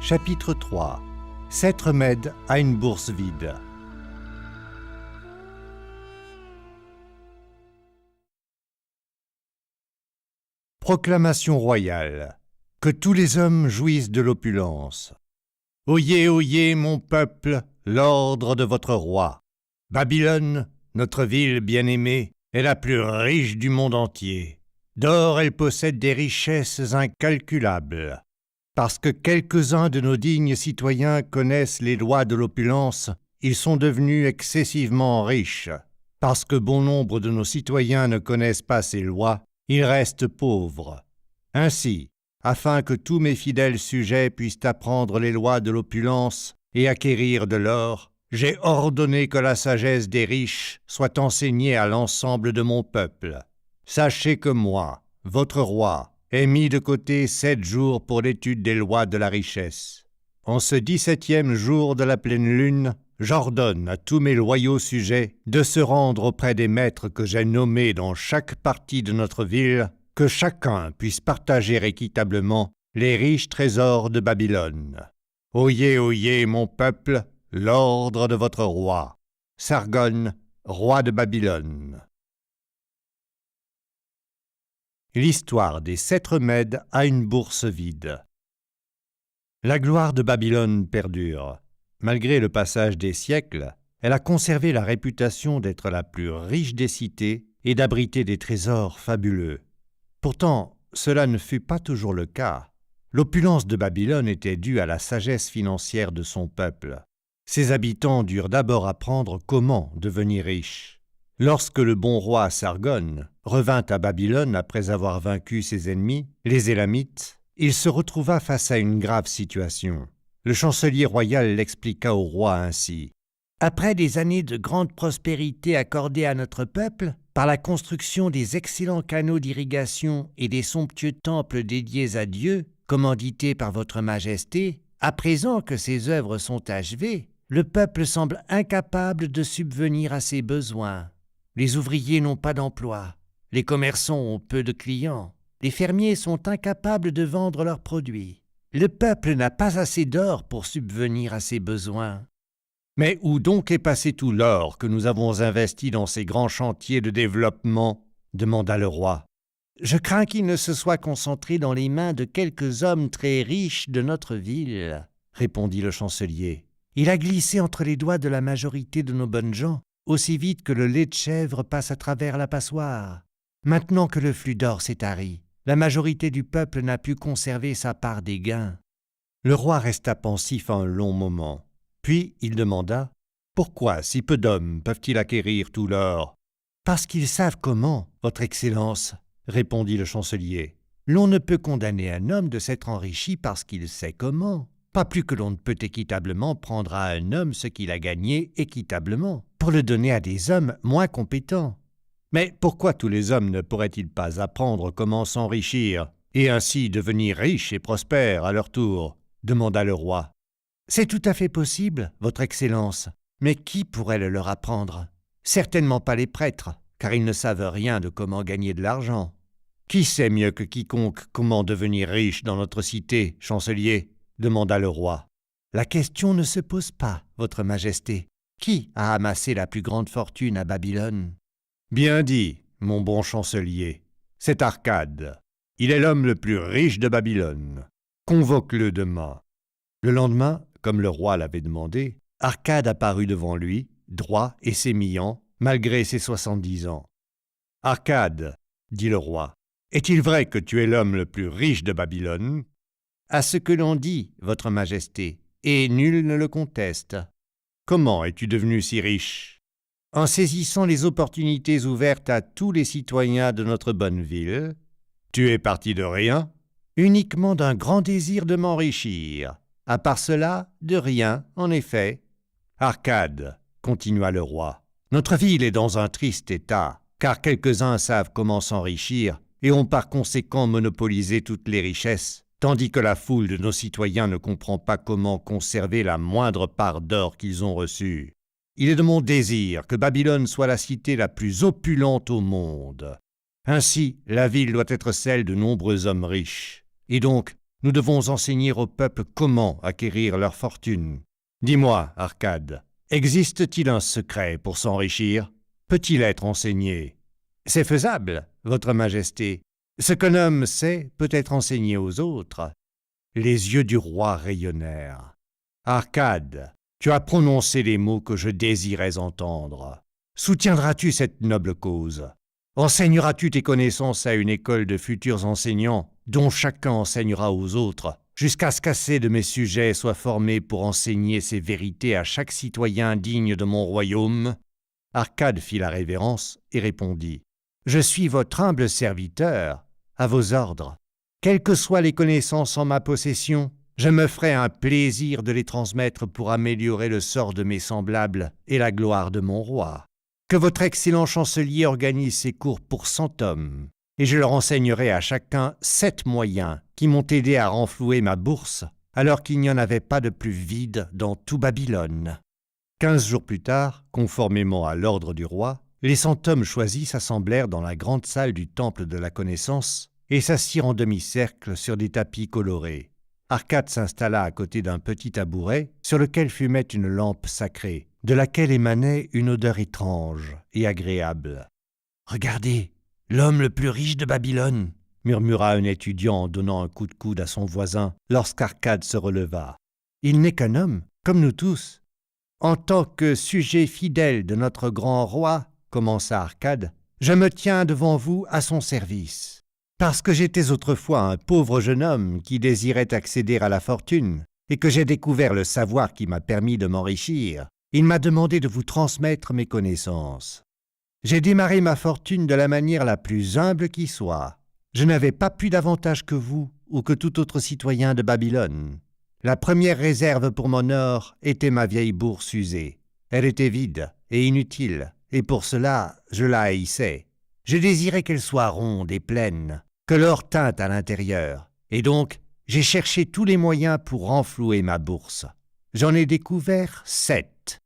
Chapitre 3. 7 remèdes à une bourse vide. Proclamation royale. Que tous les hommes jouissent de l'opulence. Oyez, oyez, mon peuple, l'ordre de votre roi. Babylone, notre ville bien-aimée, est la plus riche du monde entier. D'or, elle possède des richesses incalculables. Parce que quelques-uns de nos dignes citoyens connaissent les lois de l'opulence, ils sont devenus excessivement riches. Parce que bon nombre de nos citoyens ne connaissent pas ces lois, ils restent pauvres. Ainsi, afin que tous mes fidèles sujets puissent apprendre les lois de l'opulence et acquérir de l'or, j'ai ordonné que la sagesse des riches soit enseignée à l'ensemble de mon peuple. Sachez que moi, votre roi, ai mis de côté 7 jours pour l'étude des lois de la richesse. En ce 17e jour de la pleine lune, j'ordonne à tous mes loyaux sujets de se rendre auprès des maîtres que j'ai nommés dans chaque partie de notre ville, que chacun puisse partager équitablement les riches trésors de Babylone. Oyez, oyez, mon peuple, l'ordre de votre roi. Sargon, roi de Babylone. L'histoire des 7 remèdes à une bourse vide. La gloire de Babylone perdure. Malgré le passage des siècles, elle a conservé la réputation d'être la plus riche des cités et d'abriter des trésors fabuleux. Pourtant, cela ne fut pas toujours le cas. L'opulence de Babylone était due à la sagesse financière de son peuple. Ses habitants durent d'abord apprendre comment devenir riches. Lorsque le bon roi Sargon revint à Babylone après avoir vaincu ses ennemis, les Élamites, il se retrouva face à une grave situation. Le chancelier royal l'expliqua au roi ainsi. « Après des années de grande prospérité accordées à notre peuple, par la construction des excellents canaux d'irrigation et des somptueux temples dédiés à Dieu, commandités par votre majesté, à présent que ces œuvres sont achevées, le peuple semble incapable de subvenir à ses besoins. Les ouvriers n'ont pas d'emploi, les commerçants ont peu de clients, les fermiers sont incapables de vendre leurs produits. Le peuple n'a pas assez d'or pour subvenir à ses besoins. » « Mais où donc est passé tout l'or que nous avons investi dans ces grands chantiers de développement ?» demanda le roi. « Je crains qu'il ne se soit concentré dans les mains de quelques hommes très riches de notre ville, » répondit le chancelier. « Il a glissé entre les doigts de la majorité de nos bonnes gens, aussi vite que le lait de chèvre passe à travers la passoire. Maintenant que le flux d'or s'est tari, la majorité du peuple n'a pu conserver sa part des gains. » Le roi resta pensif un long moment. Puis il demanda « Pourquoi si peu d'hommes peuvent-ils acquérir tout l'or ?»« Parce qu'ils savent comment, votre Excellence, » répondit le chancelier. « L'on ne peut condamner un homme de s'être enrichi parce qu'il sait comment, pas plus que l'on ne peut équitablement prendre à un homme ce qu'il a gagné équitablement, pour le donner à des hommes moins compétents. Mais pourquoi tous les hommes ne pourraient-ils pas apprendre comment s'enrichir, et ainsi devenir riches et prospères à leur tour ?» demanda le roi. « C'est tout à fait possible, votre Excellence, mais qui pourrait le leur apprendre? Certainement pas les prêtres, car ils ne savent rien de comment gagner de l'argent. Qui sait mieux que quiconque comment devenir riche dans notre cité, chancelier ?» demanda le roi. « La question ne se pose pas, votre Majesté. Qui a amassé la plus grande fortune à Babylone? » « Bien dit, mon bon chancelier, c'est Arcade. Il est l'homme le plus riche de Babylone. Convoque-le demain. » Le lendemain, comme le roi l'avait demandé, Arcade apparut devant lui, droit et sémillant, malgré ses 70 ans. « Arcade, dit le roi, est-il vrai que tu es l'homme le plus riche de Babylone ?»« À ce que l'on dit, votre Majesté, et nul ne le conteste. »« Comment es-tu devenu si riche ?»« En saisissant les opportunités ouvertes à tous les citoyens de notre bonne ville. »« Tu es parti de rien ?»« Uniquement d'un grand désir de m'enrichir. » À part cela, de rien, en effet. « Arcade, continua le roi, notre ville est dans un triste état, car quelques-uns savent comment s'enrichir et ont par conséquent monopolisé toutes les richesses, tandis que la foule de nos citoyens ne comprend pas comment conserver la moindre part d'or qu'ils ont reçue. Il est de mon désir que Babylone soit la cité la plus opulente au monde. Ainsi, la ville doit être celle de nombreux hommes riches. Et donc, Nous devons enseigner au peuple comment acquérir leur fortune. Dis-moi, Arcade, existe-t-il un secret pour s'enrichir? Peut-il être enseigné? C'est faisable, Votre Majesté. Ce qu'un homme sait peut être enseigné aux autres. Les yeux du roi rayonnèrent. Arcade, tu as prononcé les mots que je désirais entendre. Soutiendras-tu cette noble cause? Enseigneras-tu tes connaissances à une école de futurs enseignants, dont chacun enseignera aux autres, jusqu'à ce qu'assez de mes sujets soient formés pour enseigner ces vérités à chaque citoyen digne de mon royaume? Arcade fit la révérence et répondit « Je suis votre humble serviteur, à vos ordres. Quelles que soient les connaissances en ma possession, je me ferai un plaisir de les transmettre pour améliorer le sort de mes semblables et la gloire de mon roi. Que votre excellent chancelier organise ses cours pour 100 hommes, et je leur enseignerai à chacun 7 moyens qui m'ont aidé à renflouer ma bourse, alors qu'il n'y en avait pas de plus vide dans tout Babylone. » 15 jours plus tard, conformément à l'ordre du roi, les 100 hommes choisis s'assemblèrent dans la grande salle du temple de la connaissance et s'assirent en demi-cercle sur des tapis colorés. Arcade s'installa à côté d'un petit tabouret sur lequel fumait une lampe sacrée, de laquelle émanait une odeur étrange et agréable. « Regardez, l'homme le plus riche de Babylone !» murmura un étudiant en donnant un coup de coude à son voisin lorsqu'Arcade se releva. « Il n'est qu'un homme, comme nous tous. » « En tant que sujet fidèle de notre grand roi, commença Arcade, je me tiens devant vous à son service. Parce que j'étais autrefois un pauvre jeune homme qui désirait accéder à la fortune et que j'ai découvert le savoir qui m'a permis de m'enrichir, il m'a demandé de vous transmettre mes connaissances. J'ai démarré ma fortune de la manière la plus humble qui soit. Je n'avais pas plus d'avantage que vous ou que tout autre citoyen de Babylone. La première réserve pour mon or était ma vieille bourse usée. Elle était vide et inutile, et pour cela, je la haïssais. Je désirais qu'elle soit ronde et pleine, que l'or tînt à l'intérieur, et donc j'ai cherché tous les moyens pour renflouer ma bourse. J'en ai découvert 7.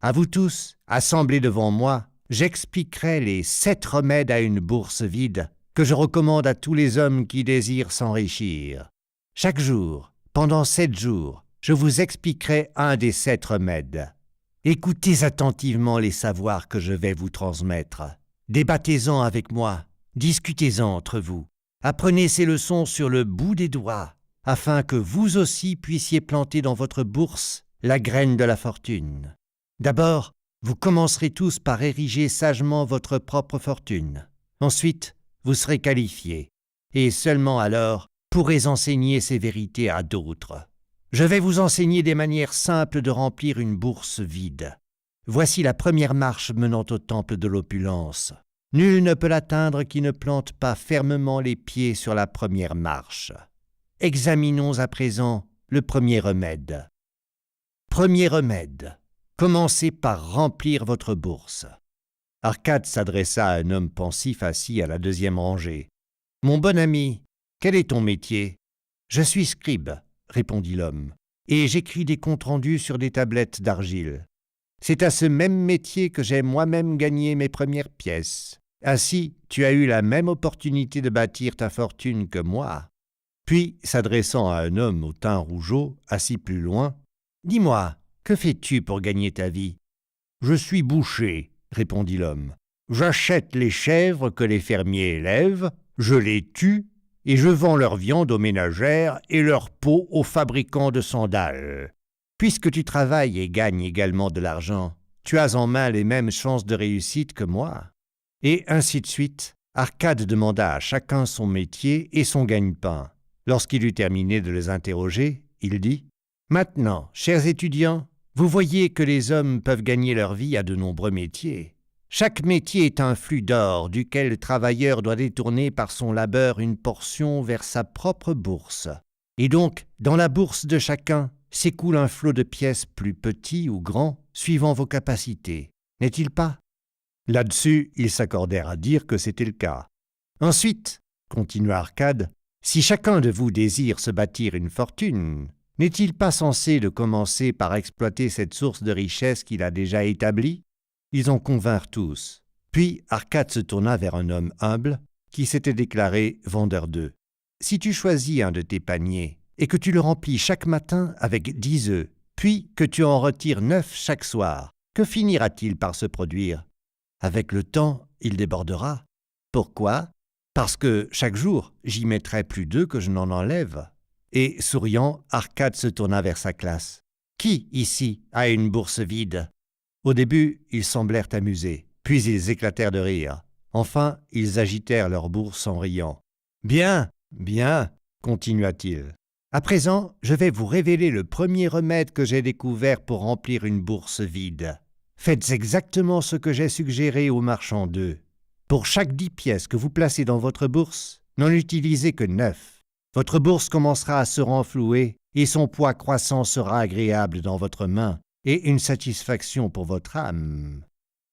À vous tous, assemblés devant moi, j'expliquerai les 7 remèdes à une bourse vide que je recommande à tous les hommes qui désirent s'enrichir. Chaque jour, pendant 7 jours, je vous expliquerai un des 7 remèdes. Écoutez attentivement les savoirs que je vais vous transmettre. Débattez-en avec moi, discutez-en entre vous. Apprenez ces leçons sur le bout des doigts, afin que vous aussi puissiez planter dans votre bourse la graine de la fortune. D'abord, vous commencerez tous par ériger sagement votre propre fortune. Ensuite, vous serez qualifiés, et seulement alors, pourrez enseigner ces vérités à d'autres. Je vais vous enseigner des manières simples de remplir une bourse vide. Voici la première marche menant au temple de l'opulence. Nul ne peut l'atteindre qui ne plante pas fermement les pieds sur la première marche. Examinons à présent le premier remède. Premier remède. Commencez par remplir votre bourse. Arcade s'adressa à un homme pensif assis à la 2e rangée. « Mon bon ami, quel est ton métier ?»« Je suis scribe, » répondit l'homme, « et j'écris des comptes rendus sur des tablettes d'argile. C'est à ce même métier que j'ai moi-même gagné mes premières pièces. Ainsi, tu as eu la même opportunité de bâtir ta fortune que moi. » Puis, s'adressant à un homme au teint rougeau, assis plus loin, « Dis-moi, que fais-tu pour gagner ta vie ?»« Je suis boucher, » répondit l'homme. « J'achète les chèvres que les fermiers élèvent, je les tue, et je vends leur viande aux ménagères et leur peau aux fabricants de sandales. Puisque tu travailles et gagnes également de l'argent, tu as en main les mêmes chances de réussite que moi. » Et ainsi de suite, Arcade demanda à chacun son métier et son gagne-pain. Lorsqu'il eut terminé de les interroger, il dit « Maintenant, chers étudiants, vous voyez que les hommes peuvent gagner leur vie à de nombreux métiers. Chaque métier est un flux d'or duquel le travailleur doit détourner par son labeur une portion vers sa propre bourse. Et donc, dans la bourse de chacun, s'écoule un flot de pièces plus petits ou grands, suivant vos capacités. N'est-il pas ? » Là-dessus, ils s'accordèrent à dire que c'était le cas. « Ensuite, continua Arcade, si chacun de vous désire se bâtir une fortune, n'est-il pas censé de commencer par exploiter cette source de richesse qu'il a déjà établie ? » Ils en convinrent tous. Puis Arcade se tourna vers un homme humble qui s'était déclaré vendeur d'œufs. « Si tu choisis un de tes paniers et que tu le remplis chaque matin avec 10 œufs, puis que tu en retires 9 chaque soir, que finira-t-il par se produire? Avec le temps, il débordera. Pourquoi? Parce que chaque jour, j'y mettrai plus d'œufs que je n'en enlève. » Et souriant, Arcade se tourna vers sa classe. « Qui, ici, a une bourse vide ?» Au début, ils semblèrent amusés, puis ils éclatèrent de rire. Enfin, ils agitèrent leur bourse en riant. « Bien, bien, continua-t-il. À présent, je vais vous révéler le premier remède que j'ai découvert pour remplir une bourse vide. Faites exactement ce que j'ai suggéré aux marchands d'œufs. Pour chaque 10 pièces que vous placez dans votre bourse, n'en utilisez que 9. Votre bourse commencera à se renflouer et son poids croissant sera agréable dans votre main et une satisfaction pour votre âme.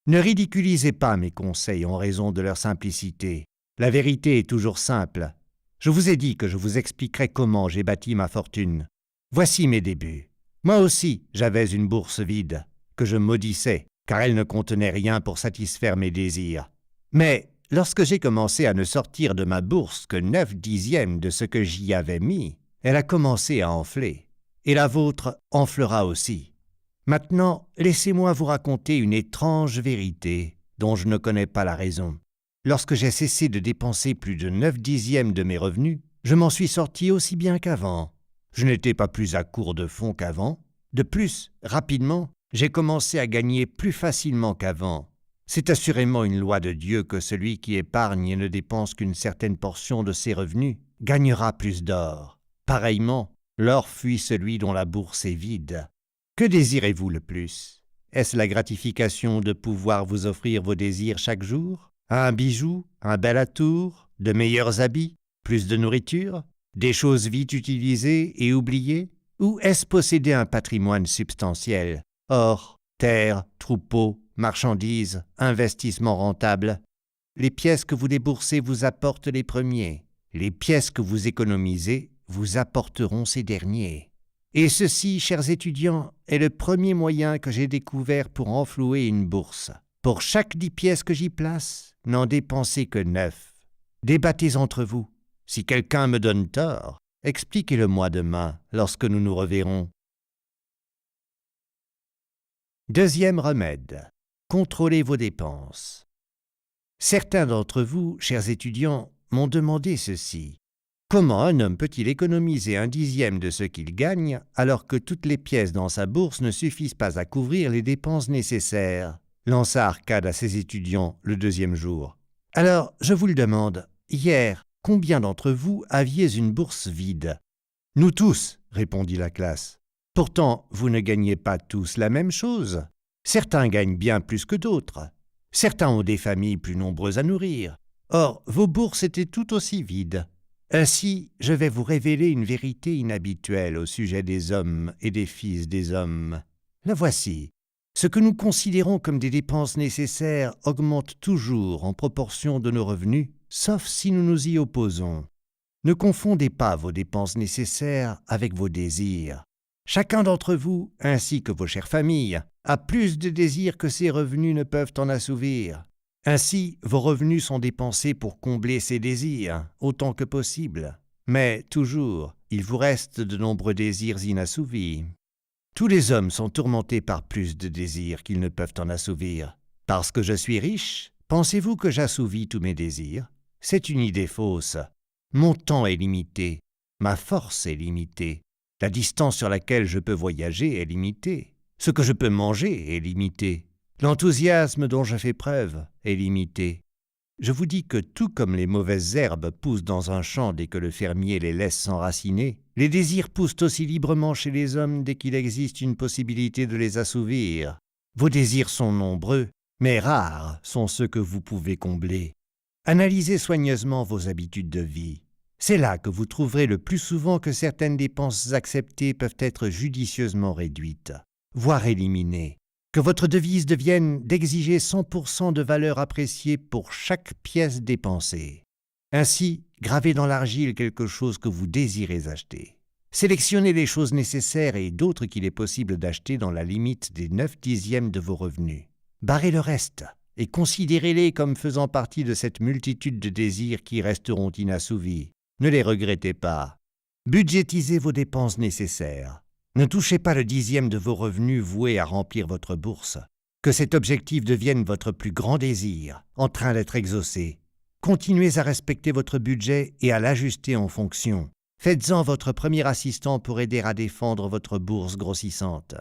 Ne ridiculisez pas mes conseils en raison de leur simplicité. La vérité est toujours simple. Je vous ai dit que je vous expliquerais comment j'ai bâti ma fortune. Voici mes débuts. Moi aussi, j'avais une bourse vide, que je maudissais, car elle ne contenait rien pour satisfaire mes désirs. Mais lorsque j'ai commencé à ne sortir de ma bourse que 9/10 de ce que j'y avais mis, elle a commencé à enfler. Et la vôtre enflera aussi. Maintenant, laissez-moi vous raconter une étrange vérité dont je ne connais pas la raison. Lorsque j'ai cessé de dépenser plus de 9/10 de mes revenus, je m'en suis sorti aussi bien qu'avant. Je n'étais pas plus à court de fonds qu'avant. De plus, rapidement, j'ai commencé à gagner plus facilement qu'avant. C'est assurément une loi de Dieu que celui qui épargne et ne dépense qu'une certaine portion de ses revenus gagnera plus d'or. Pareillement, l'or fuit celui dont la bourse est vide. Que désirez-vous le plus? Est-ce la gratification de pouvoir vous offrir vos désirs chaque jour? Un bijou, un bel atour, de meilleurs habits, plus de nourriture, des choses vite utilisées et oubliées? Ou est-ce posséder un patrimoine substantiel, or, terre, troupeaux, marchandises, investissements rentables? Les pièces que vous déboursez vous apportent les premiers. Les pièces que vous économisez vous apporteront ces derniers. Et ceci, chers étudiants, est le premier moyen que j'ai découvert pour enflouer une bourse. Pour chaque 10 pièces que j'y place, n'en dépensez que 9. Débattez entre vous. Si quelqu'un me donne tort, expliquez-le-moi demain, lorsque nous nous reverrons. Deuxième remède. Contrôlez vos dépenses. Certains d'entre vous, chers étudiants, m'ont demandé ceci. Comment un homme peut-il économiser 1/10 de ce qu'il gagne alors que toutes les pièces dans sa bourse ne suffisent pas à couvrir les dépenses nécessaires? Lança Arcade à ses étudiants le 2e jour. Alors, je vous le demande, hier, combien d'entre vous aviez une bourse vide? Nous tous, répondit la classe. Pourtant, vous ne gagnez pas tous la même chose. Certains gagnent bien plus que d'autres. Certains ont des familles plus nombreuses à nourrir. Or, vos bourses étaient tout aussi vides. Ainsi, je vais vous révéler une vérité inhabituelle au sujet des hommes et des fils des hommes. La voici. Ce que nous considérons comme des dépenses nécessaires augmente toujours en proportion de nos revenus, sauf si nous nous y opposons. Ne confondez pas vos dépenses nécessaires avec vos désirs. Chacun d'entre vous, ainsi que vos chères familles, a plus de désirs que ses revenus ne peuvent en assouvir. Ainsi, vos revenus sont dépensés pour combler ces désirs, autant que possible. Mais toujours, il vous reste de nombreux désirs inassouvis. Tous les hommes sont tourmentés par plus de désirs qu'ils ne peuvent en assouvir. Parce que je suis riche, pensez-vous que j'assouvis tous mes désirs? C'est une idée fausse. Mon temps est limité, ma force est limitée, la distance sur laquelle je peux voyager est limitée, ce que je peux manger est limité, l'enthousiasme dont je fais preuve est limité. Je vous dis que tout comme les mauvaises herbes poussent dans un champ dès que le fermier les laisse s'enraciner, les désirs poussent aussi librement chez les hommes dès qu'il existe une possibilité de les assouvir. Vos désirs sont nombreux, mais rares sont ceux que vous pouvez combler. Analysez soigneusement vos habitudes de vie. C'est là que vous trouverez le plus souvent que certaines dépenses acceptées peuvent être judicieusement réduites, voire éliminées. Que votre devise devienne d'exiger 100% de valeur appréciée pour chaque pièce dépensée. Ainsi, gravez dans l'argile quelque chose que vous désirez acheter. Sélectionnez les choses nécessaires et d'autres qu'il est possible d'acheter dans la limite des 9/10 de vos revenus. Barrez le reste et considérez-les comme faisant partie de cette multitude de désirs qui resteront inassouvis. Ne les regrettez pas. Budgétisez vos dépenses nécessaires. Ne touchez pas le 10e de vos revenus voués à remplir votre bourse. Que cet objectif devienne votre plus grand désir, en train d'être exaucé. Continuez à respecter votre budget et à l'ajuster en fonction. Faites-en votre premier assistant pour aider à défendre votre bourse grossissante.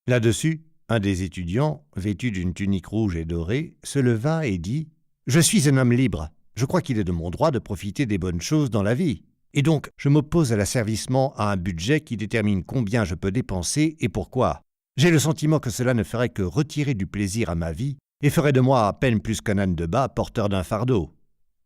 Là-dessus, un des étudiants, vêtu d'une tunique rouge et dorée, se leva et dit « Je suis un homme libre. Je crois qu'il est de mon droit de profiter des bonnes choses dans la vie. Et donc, je m'oppose à l'asservissement à un budget qui détermine combien je peux dépenser et pourquoi. J'ai le sentiment que cela ne ferait que retirer du plaisir à ma vie et ferait de moi à peine plus qu'un âne de bas porteur d'un fardeau.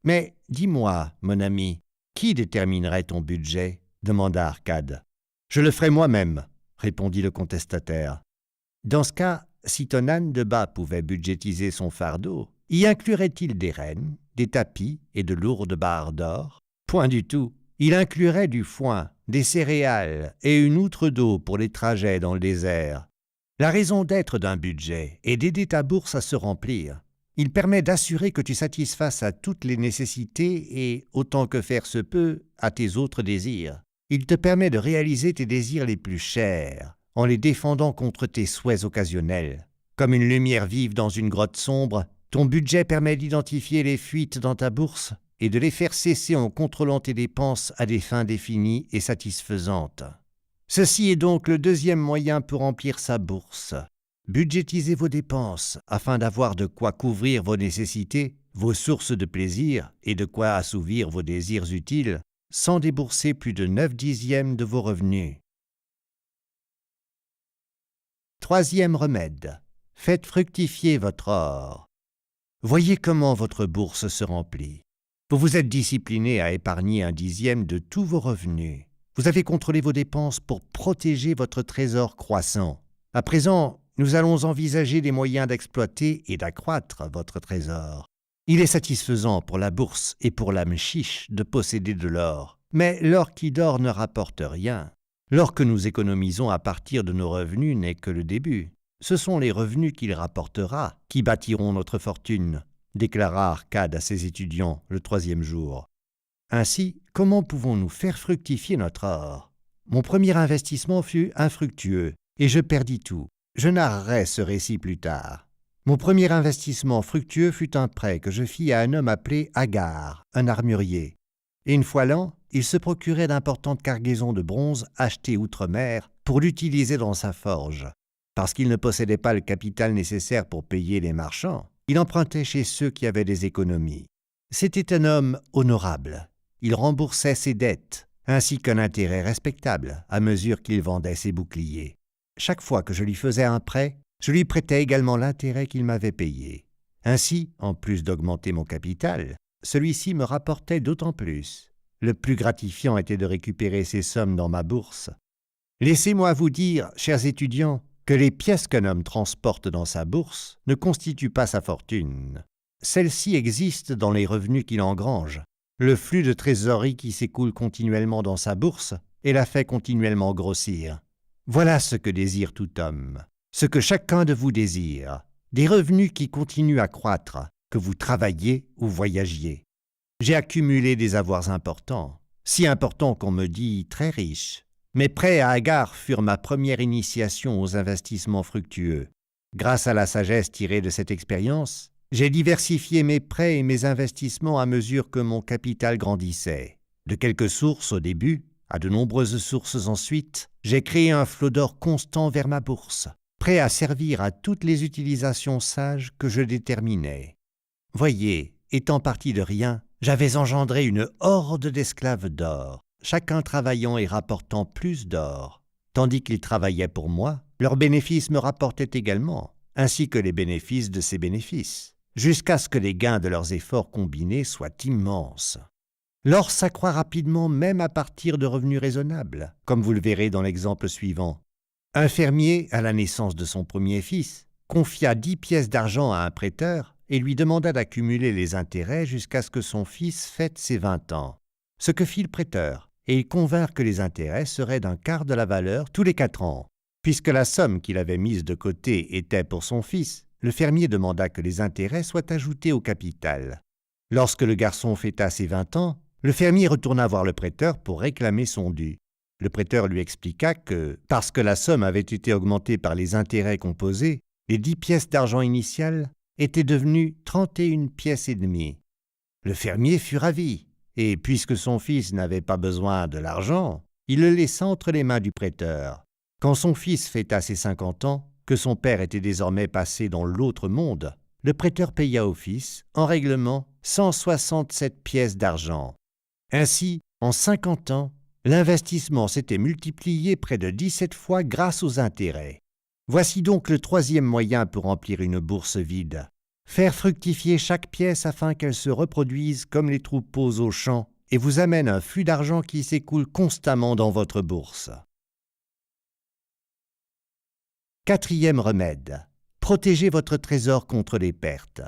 Mais dis-moi, mon ami, qui déterminerait ton budget ?» demanda Arcade. « Je le ferai moi-même, » répondit le contestataire. « Dans ce cas, si ton âne de bas pouvait budgétiser son fardeau, y inclurait-il des rênes, des tapis et de lourdes barres d'or? Point du tout. Il inclurait du foin, des céréales et une outre d'eau pour les trajets dans le désert. La raison d'être d'un budget est d'aider ta bourse à se remplir. Il permet d'assurer que tu satisfasses à toutes les nécessités et, autant que faire se peut, à tes autres désirs. Il te permet de réaliser tes désirs les plus chers, en les défendant contre tes souhaits occasionnels. Comme une lumière vive dans une grotte sombre, ton budget permet d'identifier les fuites dans ta bourse et de les faire cesser en contrôlant tes dépenses à des fins définies et satisfaisantes. Ceci est donc le deuxième moyen pour remplir sa bourse. Budgétisez vos dépenses afin d'avoir de quoi couvrir vos nécessités, vos sources de plaisir et de quoi assouvir vos désirs utiles sans débourser plus de 9/10 de vos revenus. Troisième remède. Faites fructifier votre or. Voyez comment votre bourse se remplit. Vous vous êtes discipliné à épargner 1/10 de tous vos revenus. Vous avez contrôlé vos dépenses pour protéger votre trésor croissant. À présent, nous allons envisager des moyens d'exploiter et d'accroître votre trésor. Il est satisfaisant pour la bourse et pour l'âme chiche de posséder de l'or. Mais l'or qui dort ne rapporte rien. L'or que nous économisons à partir de nos revenus n'est que le début. Ce sont les revenus qu'il rapportera qui bâtiront notre fortune, déclara Arcade à ses étudiants le 3e jour. Ainsi, comment pouvons-nous faire fructifier notre or? Mon premier investissement fut infructueux et je perdis tout. Je narrerai ce récit plus tard. Mon premier investissement fructueux fut un prêt que je fis à un homme appelé Agar, un armurier. Et une fois l'an, il se procurait d'importantes cargaisons de bronze achetées outre-mer pour l'utiliser dans sa forge. Parce qu'il ne possédait pas le capital nécessaire pour payer les marchands, il empruntait chez ceux qui avaient des économies. C'était un homme honorable. Il remboursait ses dettes, ainsi qu'un intérêt respectable à mesure qu'il vendait ses boucliers. Chaque fois que je lui faisais un prêt, je lui prêtais également l'intérêt qu'il m'avait payé. Ainsi, en plus d'augmenter mon capital, celui-ci me rapportait d'autant plus. Le plus gratifiant était de récupérer ces sommes dans ma bourse. Laissez-moi vous dire, chers étudiants, que les pièces qu'un homme transporte dans sa bourse ne constituent pas sa fortune. Celles-ci existent dans les revenus qu'il engrange, le flux de trésorerie qui s'écoule continuellement dans sa bourse et la fait continuellement grossir. Voilà ce que désire tout homme, ce que chacun de vous désire, des revenus qui continuent à croître, que vous travailliez ou voyagiez. J'ai accumulé des avoirs importants, si importants qu'on me dit très riches. Mes prêts à Agar furent ma première initiation aux investissements fructueux. Grâce à la sagesse tirée de cette expérience, j'ai diversifié mes prêts et mes investissements à mesure que mon capital grandissait. De quelques sources au début, à de nombreuses sources ensuite, j'ai créé un flot d'or constant vers ma bourse, prêt à servir à toutes les utilisations sages que je déterminais. Voyez, étant parti de rien, j'avais engendré une horde d'esclaves d'or, chacun travaillant et rapportant plus d'or. Tandis qu'ils travaillaient pour moi, leurs bénéfices me rapportaient également, ainsi que les bénéfices de ces bénéfices, jusqu'à ce que les gains de leurs efforts combinés soient immenses. L'or s'accroît rapidement même à partir de revenus raisonnables, comme vous le verrez dans l'exemple suivant. Un fermier, à la naissance de son premier fils, confia 10 pièces d'argent à un prêteur et lui demanda d'accumuler les intérêts jusqu'à ce que son fils fête ses 20 ans. Ce que fit le prêteur, et ils convinrent que les intérêts seraient d'un quart de la valeur tous les 4 ans. Puisque la somme qu'il avait mise de côté était pour son fils, le fermier demanda que les intérêts soient ajoutés au capital. Lorsque le garçon fêta ses 20 ans, Le fermier retourna voir le prêteur pour réclamer son dû. Le prêteur lui expliqua que, parce que la somme avait été augmentée par les intérêts composés, les 10 pièces d'argent initiales étaient devenues 31 pièces et demie. Le fermier fut ravi, et puisque son fils n'avait pas besoin de l'argent, il le laissa entre les mains du prêteur. Quand son fils fêta ses 50 ans, que son père était désormais passé dans l'autre monde, le prêteur paya au fils, en règlement, 167 pièces d'argent. Ainsi, en 50 ans, l'investissement s'était multiplié près de 17 fois grâce aux intérêts. Voici donc le 3e moyen pour remplir une bourse vide. Faire fructifier chaque pièce afin qu'elle se reproduise comme les troupeaux aux champs et vous amène un flux d'argent qui s'écoule constamment dans votre bourse. 4e remède. Protégez votre trésor contre les pertes.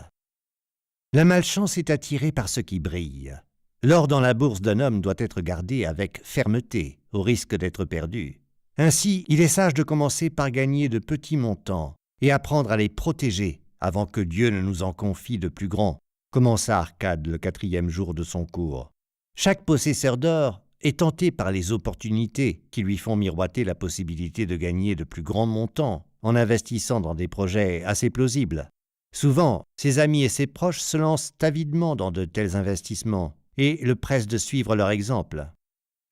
La malchance est attirée par ce qui brille. L'or dans la bourse d'un homme doit être gardé avec fermeté, au risque d'être perdu. Ainsi, il est sage de commencer par gagner de petits montants et apprendre à les protéger avant que Dieu ne nous en confie de plus grands, commença Arcade le 4e jour de son cours. Chaque possesseur d'or est tenté par les opportunités qui lui font miroiter la possibilité de gagner de plus grands montants en investissant dans des projets assez plausibles. Souvent, ses amis et ses proches se lancent avidement dans de tels investissements et le pressent de suivre leur exemple.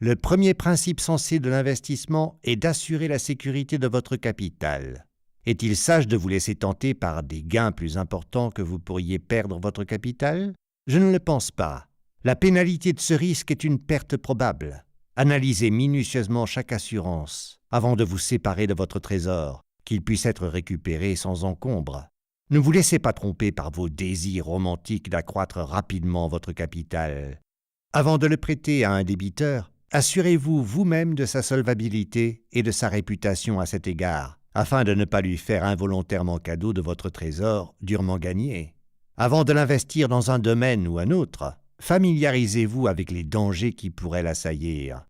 Le premier principe sensé de l'investissement est d'assurer la sécurité de votre capital. Est-il sage de vous laisser tenter par des gains plus importants que vous pourriez perdre votre capital? Je ne le pense pas. La pénalité de ce risque est une perte probable. Analysez minutieusement chaque assurance avant de vous séparer de votre trésor, qu'il puisse être récupéré sans encombre. Ne vous laissez pas tromper par vos désirs romantiques d'accroître rapidement votre capital. Avant de le prêter à un débiteur, assurez-vous vous-même de sa solvabilité et de sa réputation à cet égard, afin de ne pas lui faire involontairement cadeau de votre trésor durement gagné. Avant de l'investir dans un domaine ou un autre, familiarisez-vous avec les dangers qui pourraient l'assaillir.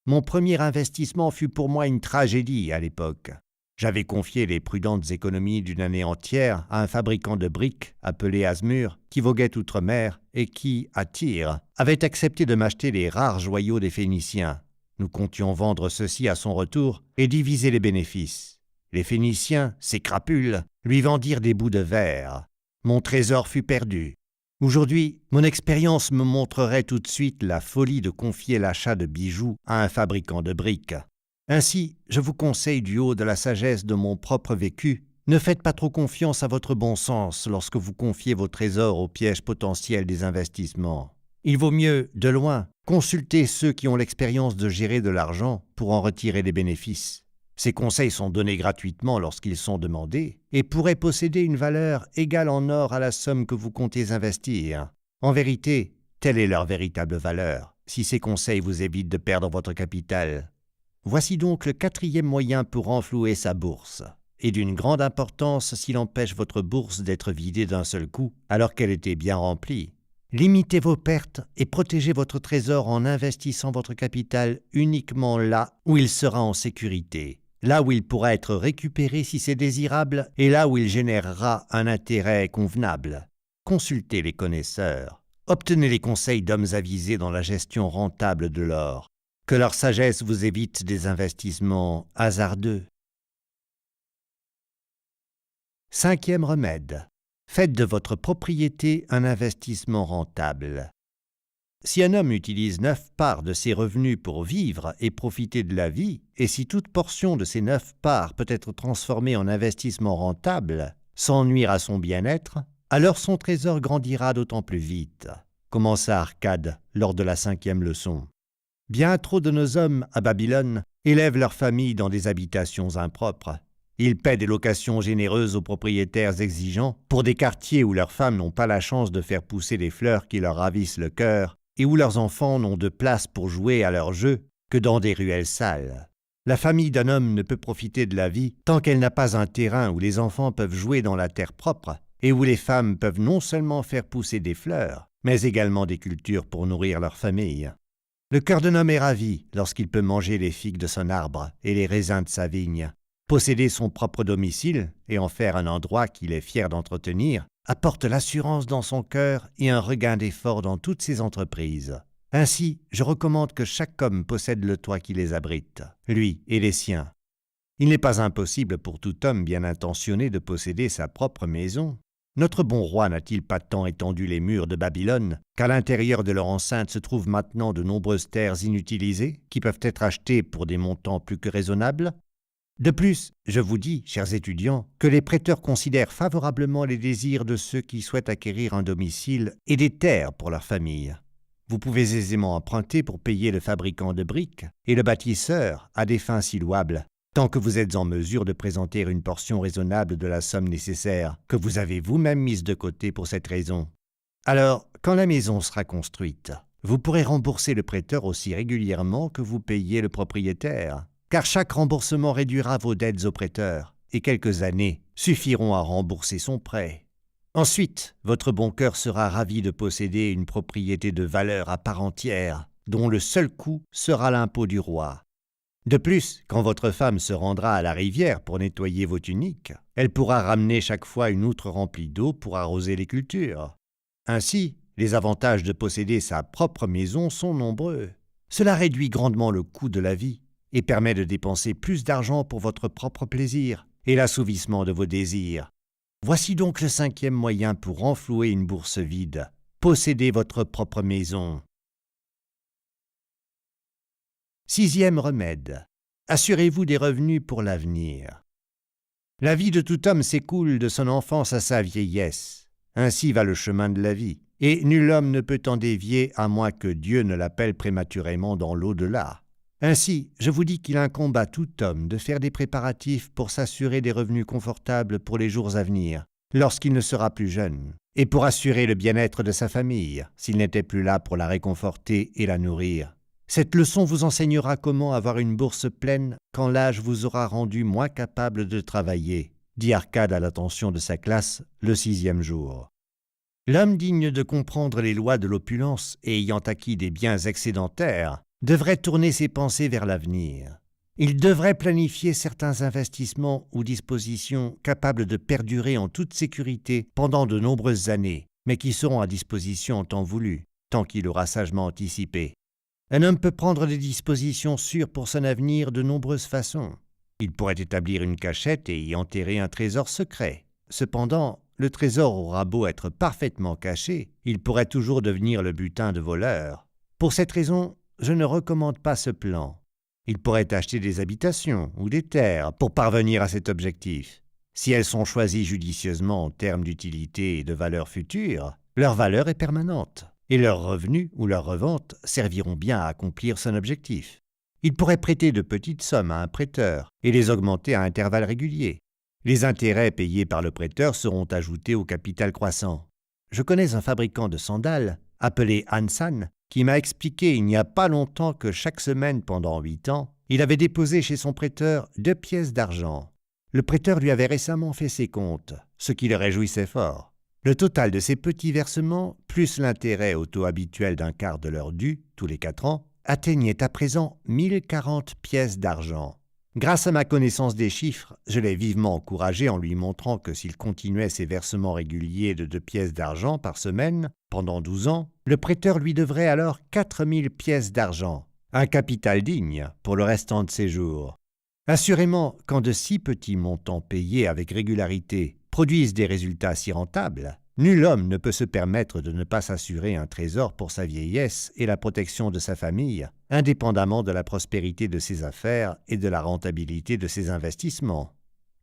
Mon premier investissement fut pour moi une tragédie à l'époque. J'avais confié les prudentes économies d'une année entière à un fabricant de briques appelé Asmur, qui voguait outre-mer et qui, à Tyr, avait accepté de m'acheter les rares joyaux des Phéniciens. Nous comptions vendre ceux-ci à son retour et diviser les bénéfices. Les Phéniciens, ces crapules, lui vendirent des bouts de verre. Mon trésor fut perdu. Aujourd'hui, mon expérience me montrerait tout de suite la folie de confier l'achat de bijoux à un fabricant de briques. Ainsi, je vous conseille du haut de la sagesse de mon propre vécu, ne faites pas trop confiance à votre bon sens lorsque vous confiez vos trésors au piège potentiel des investissements. Il vaut mieux, de loin, consulter ceux qui ont l'expérience de gérer de l'argent pour en retirer des bénéfices. Ces conseils sont donnés gratuitement lorsqu'ils sont demandés et pourraient posséder une valeur égale en or à la somme que vous comptez investir. En vérité, telle est leur véritable valeur, si ces conseils vous évitent de perdre votre capital. Voici donc le 4e moyen pour renflouer sa bourse, et d'une grande importance s'il empêche votre bourse d'être vidée d'un seul coup alors qu'elle était bien remplie. Limitez vos pertes et protégez votre trésor en investissant votre capital uniquement là où il sera en sécurité, là où il pourra être récupéré si c'est désirable et là où il générera un intérêt convenable. Consultez les connaisseurs, obtenez les conseils d'hommes avisés dans la gestion rentable de l'or. Que leur sagesse vous évite des investissements hasardeux. 5e remède. Faites de votre propriété un investissement rentable. Si un homme utilise 9 parts de ses revenus pour vivre et profiter de la vie, et si toute portion de ces 9 parts peut être transformée en investissement rentable, sans nuire à son bien-être, alors son trésor grandira d'autant plus vite, commença Arcade lors de la 5e leçon. Bien trop de nos hommes, à Babylone, élèvent leurs familles dans des habitations impropres. Ils paient des locations généreuses aux propriétaires exigeants pour des quartiers où leurs femmes n'ont pas la chance de faire pousser des fleurs qui leur ravissent le cœur et où leurs enfants n'ont de place pour jouer à leurs jeux que dans des ruelles sales. La famille d'un homme ne peut profiter de la vie tant qu'elle n'a pas un terrain où les enfants peuvent jouer dans la terre propre et où les femmes peuvent non seulement faire pousser des fleurs, mais également des cultures pour nourrir leur famille. Le cœur d'un homme est ravi lorsqu'il peut manger les figues de son arbre et les raisins de sa vigne. Posséder son propre domicile et en faire un endroit qu'il est fier d'entretenir apporte l'assurance dans son cœur et un regain d'effort dans toutes ses entreprises. Ainsi, je recommande que chaque homme possède le toit qui les abrite, lui et les siens. Il n'est pas impossible pour tout homme bien intentionné de posséder sa propre maison. Notre bon roi n'a-t-il pas tant étendu les murs de Babylone qu'à l'intérieur de leur enceinte se trouvent maintenant de nombreuses terres inutilisées qui peuvent être achetées pour des montants plus que raisonnables? De plus, je vous dis, chers étudiants, que les prêteurs considèrent favorablement les désirs de ceux qui souhaitent acquérir un domicile et des terres pour leur famille. Vous pouvez aisément emprunter pour payer le fabricant de briques et le bâtisseur à des fins si louables, tant que vous êtes en mesure de présenter une portion raisonnable de la somme nécessaire que vous avez vous-même mise de côté pour cette raison. Alors, quand la maison sera construite, vous pourrez rembourser le prêteur aussi régulièrement que vous payez le propriétaire, car chaque remboursement réduira vos dettes au prêteur, et quelques années suffiront à rembourser son prêt. Ensuite, votre bon cœur sera ravi de posséder une propriété de valeur à part entière, dont le seul coût sera l'impôt du roi. De plus, quand votre femme se rendra à la rivière pour nettoyer vos tuniques, elle pourra ramener chaque fois une outre remplie d'eau pour arroser les cultures. Ainsi, les avantages de posséder sa propre maison sont nombreux. Cela réduit grandement le coût de la vie et permet de dépenser plus d'argent pour votre propre plaisir et l'assouvissement de vos désirs. Voici donc le 5e moyen pour renflouer une bourse vide. Possédez votre propre maison. 6e remède. Assurez-vous des revenus pour l'avenir. La vie de tout homme s'écoule de son enfance à sa vieillesse. Ainsi va le chemin de la vie, et nul homme ne peut en dévier à moins que Dieu ne l'appelle prématurément dans l'au-delà. Ainsi, je vous dis qu'il incombe à tout homme de faire des préparatifs pour s'assurer des revenus confortables pour les jours à venir, lorsqu'il ne sera plus jeune, et pour assurer le bien-être de sa famille, s'il n'était plus là pour la réconforter et la nourrir. Cette leçon vous enseignera comment avoir une bourse pleine quand l'âge vous aura rendu moins capable de travailler, dit Arcade à l'attention de sa classe le 6e jour. L'homme digne de comprendre les lois de l'opulence et ayant acquis des biens excédentaires devrait tourner ses pensées vers l'avenir. Il devrait planifier certains investissements ou dispositions capables de perdurer en toute sécurité pendant de nombreuses années, mais qui seront à disposition en temps voulu, tant qu'il aura sagement anticipé. Un homme peut prendre des dispositions sûres pour son avenir de nombreuses façons. Il pourrait établir une cachette et y enterrer un trésor secret. Cependant, le trésor aura beau être parfaitement caché, il pourrait toujours devenir le butin de voleurs. Pour cette raison, je ne recommande pas ce plan. Il pourrait acheter des habitations ou des terres pour parvenir à cet objectif. Si elles sont choisies judicieusement en termes d'utilité et de valeur future, leur valeur est permanente, et leurs revenus ou leurs reventes serviront bien à accomplir son objectif. Il pourrait prêter de petites sommes à un prêteur et les augmenter à intervalles réguliers. Les intérêts payés par le prêteur seront ajoutés au capital croissant. Je connais un fabricant de sandales, appelé Hansan, qui m'a expliqué il n'y a pas longtemps que chaque semaine pendant 8 ans, il avait déposé chez son prêteur 2 pièces d'argent. Le prêteur lui avait récemment fait ses comptes, ce qui le réjouissait fort. Le total de ces petits versements, plus l'intérêt au taux habituel d'un quart de l'heure due, tous les 4 ans, atteignait à présent 1040 pièces d'argent. Grâce à ma connaissance des chiffres, je l'ai vivement encouragé en lui montrant que s'il continuait ses versements réguliers de 2 pièces d'argent par semaine pendant 12 ans, le prêteur lui devrait alors 4000 pièces d'argent, un capital digne pour le restant de ses jours. Assurément, quand de si petits montants payés avec régularité produisent des résultats si rentables, nul homme ne peut se permettre de ne pas s'assurer un trésor pour sa vieillesse et la protection de sa famille, indépendamment de la prospérité de ses affaires et de la rentabilité de ses investissements.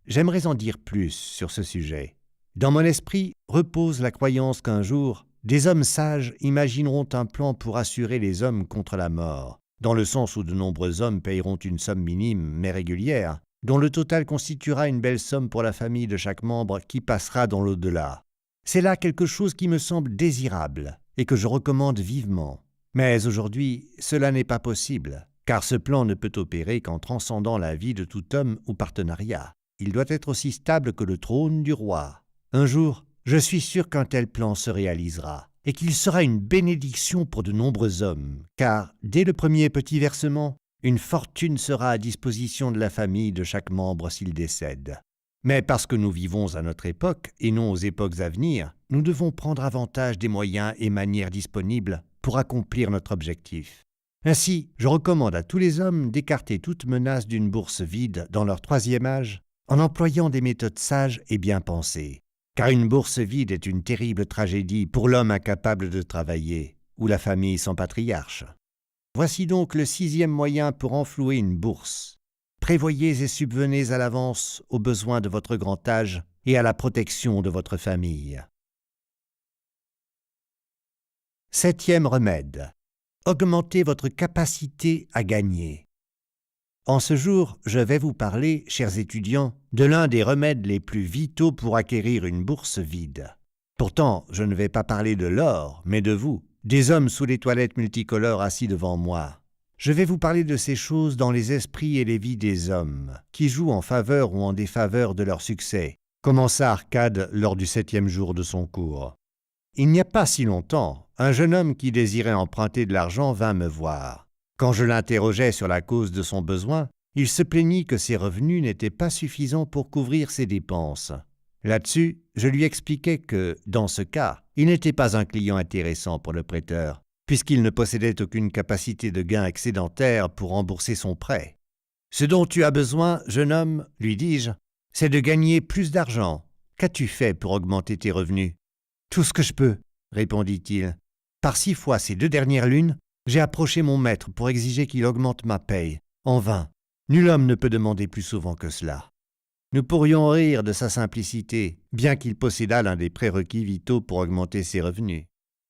J'aimerais en dire plus sur ce sujet. Dans mon esprit repose la croyance qu'un jour, des hommes sages imagineront un plan pour assurer les hommes contre la mort, dans le sens où de nombreux hommes payeront une somme minime mais régulière, dont le total constituera une belle somme pour la famille de chaque membre qui passera dans l'au-delà. C'est là quelque chose qui me semble désirable et que je recommande vivement. Mais aujourd'hui, cela n'est pas possible, car ce plan ne peut opérer qu'en transcendant la vie de tout homme ou partenariat. Il doit être aussi stable que le trône du roi. Un jour, je suis sûr qu'un tel plan se réalisera et qu'il sera une bénédiction pour de nombreux hommes, car dès le premier petit versement, une fortune sera à disposition de la famille de chaque membre s'il décède. Mais parce que nous vivons à notre époque et non aux époques à venir, nous devons prendre avantage des moyens et manières disponibles pour accomplir notre objectif. Ainsi, je recommande à tous les hommes d'écarter toute menace d'une bourse vide dans leur 3e âge en employant des méthodes sages et bien pensées. Car une bourse vide est une terrible tragédie pour l'homme incapable de travailler ou la famille sans patriarche. Voici donc le 6e moyen pour enflouer une bourse. Prévoyez et subvenez à l'avance aux besoins de votre grand âge et à la protection de votre famille. 7e remède. Augmentez votre capacité à gagner. En ce jour, je vais vous parler, chers étudiants, de l'un des remèdes les plus vitaux pour acquérir une bourse vide. Pourtant, je ne vais pas parler de l'or, mais de vous, des hommes sous les toilettes multicolores assis devant moi. Je vais vous parler de ces choses dans les esprits et les vies des hommes, qui jouent en faveur ou en défaveur de leur succès, commença Arcade lors du 7e jour de son cours. Il n'y a pas si longtemps, un jeune homme qui désirait emprunter de l'argent vint me voir. Quand je l'interrogeai sur la cause de son besoin, il se plaignit que ses revenus n'étaient pas suffisants pour couvrir ses dépenses. Là-dessus, je lui expliquai que, dans ce cas, il n'était pas un client intéressant pour le prêteur, puisqu'il ne possédait aucune capacité de gain excédentaire pour rembourser son prêt. « Ce dont tu as besoin, jeune homme, lui dis-je, c'est de gagner plus d'argent. Qu'as-tu fait pour augmenter tes revenus ?»« Tout ce que je peux, » répondit-il. « Par 6 fois ces 2 dernières lunes, j'ai approché mon maître pour exiger qu'il augmente ma paye. En vain. Nul homme ne peut demander plus souvent que cela. » Nous pourrions rire de sa simplicité, bien qu'il possédât l'un des prérequis vitaux pour augmenter ses revenus.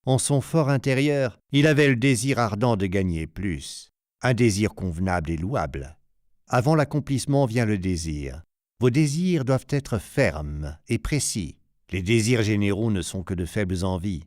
En son fort intérieur, il avait le désir ardent de gagner plus, un désir convenable et louable. Avant l'accomplissement vient le désir. Vos désirs doivent être fermes et précis. Les désirs généraux ne sont que de faibles envies.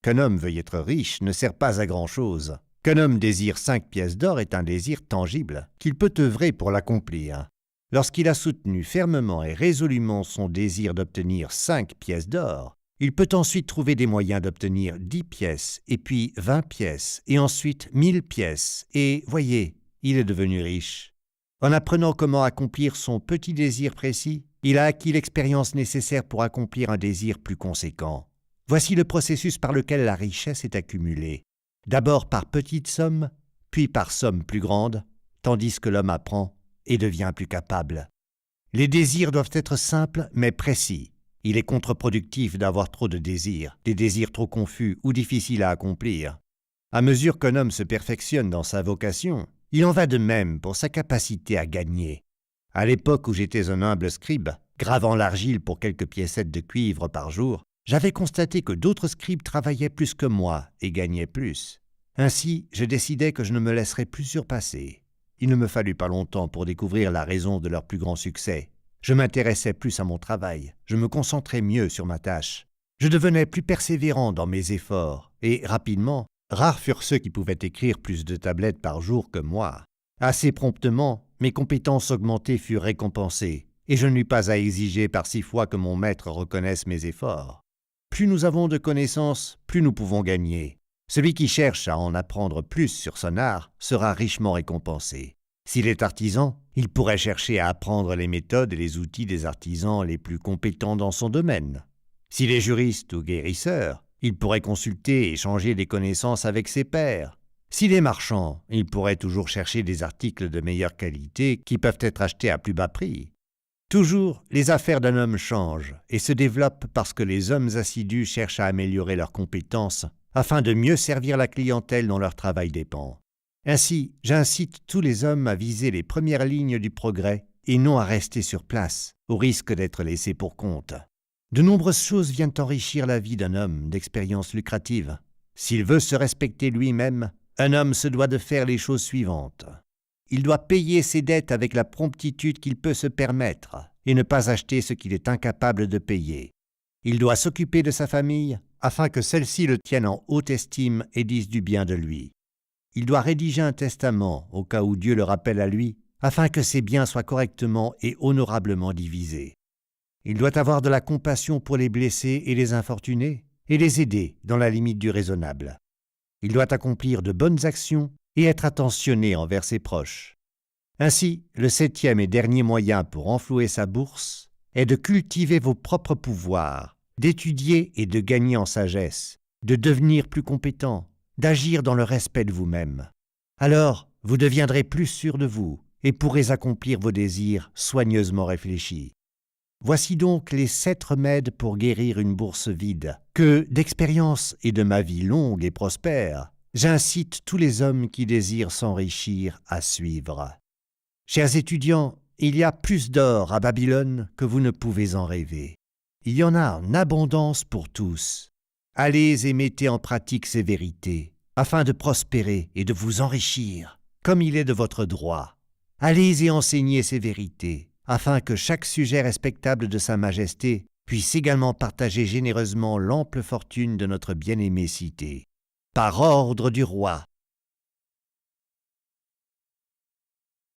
Qu'un homme veuille être riche ne sert pas à grand-chose. Qu'un homme désire 5 pièces d'or est un désir tangible, qu'il peut œuvrer pour l'accomplir. Lorsqu'il a soutenu fermement et résolument son désir d'obtenir 5 pièces d'or, il peut ensuite trouver des moyens d'obtenir 10 pièces, et puis 20 pièces, et ensuite 1000 pièces, et, voyez, il est devenu riche. En apprenant comment accomplir son petit désir précis, il a acquis l'expérience nécessaire pour accomplir un désir plus conséquent. Voici le processus par lequel la richesse est accumulée. D'abord par petites sommes, puis par sommes plus grandes, tandis que l'homme apprend et devient plus capable. Les désirs doivent être simples mais précis. Il est contre-productif d'avoir trop de désirs, des désirs trop confus ou difficiles à accomplir. À mesure qu'un homme se perfectionne dans sa vocation, il en va de même pour sa capacité à gagner. À l'époque où j'étais un humble scribe, gravant l'argile pour quelques piécettes de cuivre par jour, j'avais constaté que d'autres scribes travaillaient plus que moi et gagnaient plus. Ainsi, je décidai que je ne me laisserais plus surpasser. Il ne me fallut pas longtemps pour découvrir la raison de leur plus grand succès. Je m'intéressais plus à mon travail, je me concentrais mieux sur ma tâche. Je devenais plus persévérant dans mes efforts, et rapidement, rares furent ceux qui pouvaient écrire plus de tablettes par jour que moi. Assez promptement, mes compétences augmentées furent récompensées, et je n'eus pas à exiger par 6 fois que mon maître reconnaisse mes efforts. Plus nous avons de connaissances, plus nous pouvons gagner. Celui qui cherche à en apprendre plus sur son art sera richement récompensé. S'il est artisan, il pourrait chercher à apprendre les méthodes et les outils des artisans les plus compétents dans son domaine. S'il est juriste ou guérisseur, il pourrait consulter et échanger des connaissances avec ses pairs. S'il est marchand, il pourrait toujours chercher des articles de meilleure qualité qui peuvent être achetés à plus bas prix. Toujours, les affaires d'un homme changent et se développent parce que les hommes assidus cherchent à améliorer leurs compétences afin de mieux servir la clientèle dont leur travail dépend. Ainsi, j'incite tous les hommes à viser les premières lignes du progrès et non à rester sur place, au risque d'être laissés pour compte. De nombreuses choses viennent enrichir la vie d'un homme d'expériences lucratives. S'il veut se respecter lui-même, un homme se doit de faire les choses suivantes. Il doit payer ses dettes avec la promptitude qu'il peut se permettre et ne pas acheter ce qu'il est incapable de payer. Il doit s'occuper de sa famille afin que celle-ci le tienne en haute estime et dise du bien de lui. Il doit rédiger un testament au cas où Dieu le rappelle à lui, afin que ses biens soient correctement et honorablement divisés. Il doit avoir de la compassion pour les blessés et les infortunés et les aider dans la limite du raisonnable. Il doit accomplir de bonnes actions et être attentionné envers ses proches. Ainsi, le 7e et dernier moyen pour enflouer sa bourse est de cultiver vos propres pouvoirs, d'étudier et de gagner en sagesse, de devenir plus compétent, d'agir dans le respect de vous-même. Alors, vous deviendrez plus sûr de vous et pourrez accomplir vos désirs soigneusement réfléchis. Voici donc les 7 remèdes pour guérir une bourse vide, que, d'expérience et de ma vie longue et prospère, j'incite tous les hommes qui désirent s'enrichir à suivre. Chers étudiants, il y a plus d'or à Babylone que vous ne pouvez en rêver. Il y en a en abondance pour tous. Allez et mettez en pratique ces vérités, afin de prospérer et de vous enrichir, comme il est de votre droit. Allez et enseignez ces vérités, afin que chaque sujet respectable de Sa Majesté puisse également partager généreusement l'ample fortune de notre bien-aimée cité. Par ordre du roi,